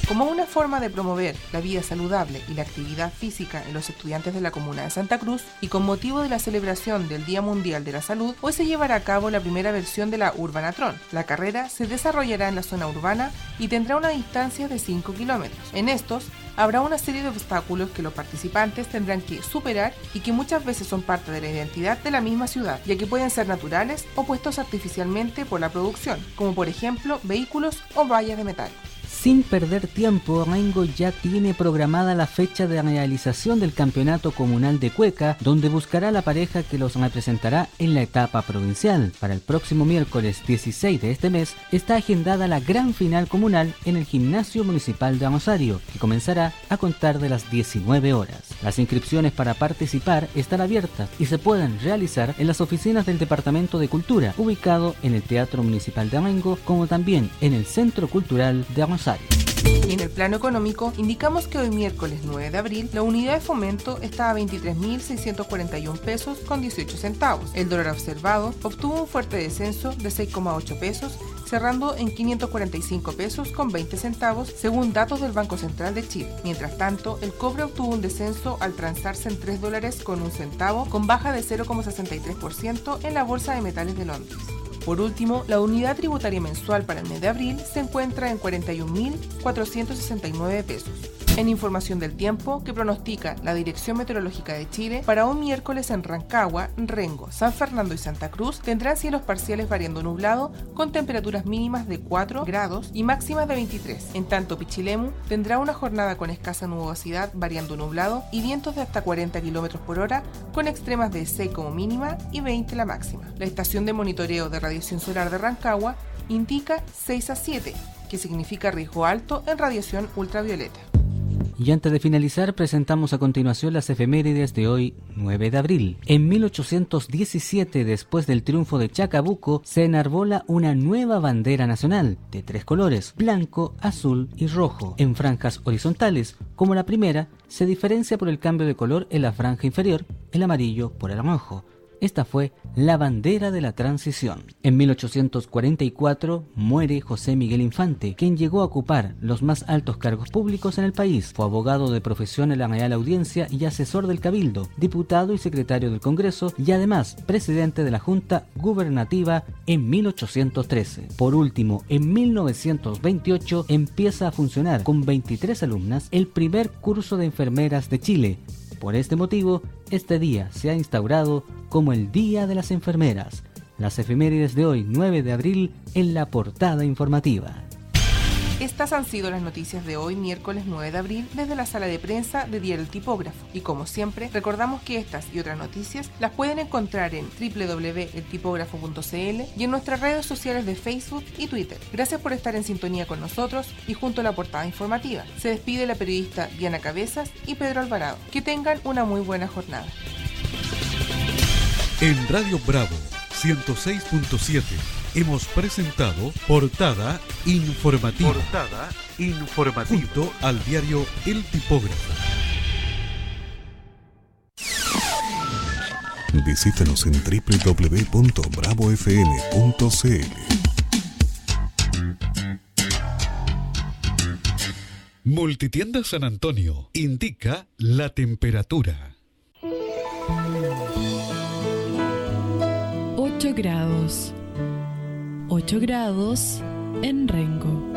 Como una forma de promover la vida saludable y la actividad física en los estudiantes de la comuna de Santa Cruz y con motivo de la celebración del Día Mundial de la Salud, hoy se llevará a cabo la primera versión de la Urbanatrón. La carrera se desarrollará en la zona urbana y tendrá una distancia de 5 kilómetros. En estos habrá una serie de obstáculos que los participantes tendrán que superar y que muchas veces son parte de la identidad de la misma ciudad, ya que pueden ser naturales o puestos artificialmente por la producción, como por ejemplo vehículos o vallas de metal. Sin perder tiempo, Rengo ya tiene programada la fecha de realización del Campeonato Comunal de Cueca, donde buscará la pareja que los representará en la etapa provincial. Para el próximo miércoles 16 de este mes está agendada la gran final comunal en el Gimnasio Municipal de Rosario, que comenzará a contar de las 19 horas. Las inscripciones para participar están abiertas y se pueden realizar en las oficinas del Departamento de Cultura, ubicado en el Teatro Municipal de Rengo, como también en el Centro Cultural de Rosario. Y en el plano económico, indicamos que hoy miércoles 9 de abril, la unidad de fomento está a 23.641 pesos con 18 centavos. El dólar observado obtuvo un fuerte descenso de 6,8 pesos, cerrando en 545 pesos con 20 centavos, según datos del Banco Central de Chile. Mientras tanto, el cobre obtuvo un descenso al transarse en 3 dólares con un centavo, con baja de 0,63% en la Bolsa de Metales de Londres. Por último, la unidad tributaria mensual para el mes de abril se encuentra en 41.469 pesos. En información del tiempo que pronostica la Dirección Meteorológica de Chile, para un miércoles en Rancagua, Rengo, San Fernando y Santa Cruz tendrán cielos parciales variando nublado con temperaturas mínimas de 4 grados y máximas de 23. En tanto, Pichilemu tendrá una jornada con escasa nubosidad variando nublado y vientos de hasta 40 km por hora con extremas de 6 como mínima y 20 la máxima. La estación de monitoreo de radiación solar de Rancagua indica 6 a 7, que significa riesgo alto en radiación ultravioleta. Y antes de finalizar, presentamos a continuación las efemérides de hoy, 9 de abril. En 1817, después del triunfo de Chacabuco, se enarbola una nueva bandera nacional, de 3 colores, blanco, azul y rojo, en franjas horizontales. Como la primera, se diferencia por el cambio de color en la franja inferior, el amarillo por el rojo. Esta fue la bandera de la transición. En 1844 muere José Miguel Infante, quien llegó a ocupar los más altos cargos públicos en el país. Fue abogado de profesión en la Real Audiencia y asesor del Cabildo, diputado y secretario del Congreso y además presidente de la Junta Gubernativa en 1813. Por último, en 1928 empieza a funcionar con 23 alumnas el primer curso de enfermeras de Chile. Por este motivo, este día se ha instaurado como el Día de las Enfermeras. Las efemérides de hoy, 9 de abril, en la portada informativa. Estas han sido las noticias de hoy, miércoles 9 de abril, desde la sala de prensa de Diario El Tipógrafo. Y como siempre, recordamos que estas y otras noticias las pueden encontrar en www.eltipógrafo.cl y en nuestras redes sociales de Facebook y Twitter. Gracias por estar en sintonía con nosotros y junto a la portada informativa. Se despide la periodista Diana Cabezas y Pedro Alvarado. Que tengan una muy buena jornada. En Radio Bravo 106.7 hemos presentado Portada Informativa. Junto al diario El Tipógrafo. Visítanos en www.bravofm.cl. Multitienda San Antonio indica la temperatura. 8 grados. 8 grados en Rengo.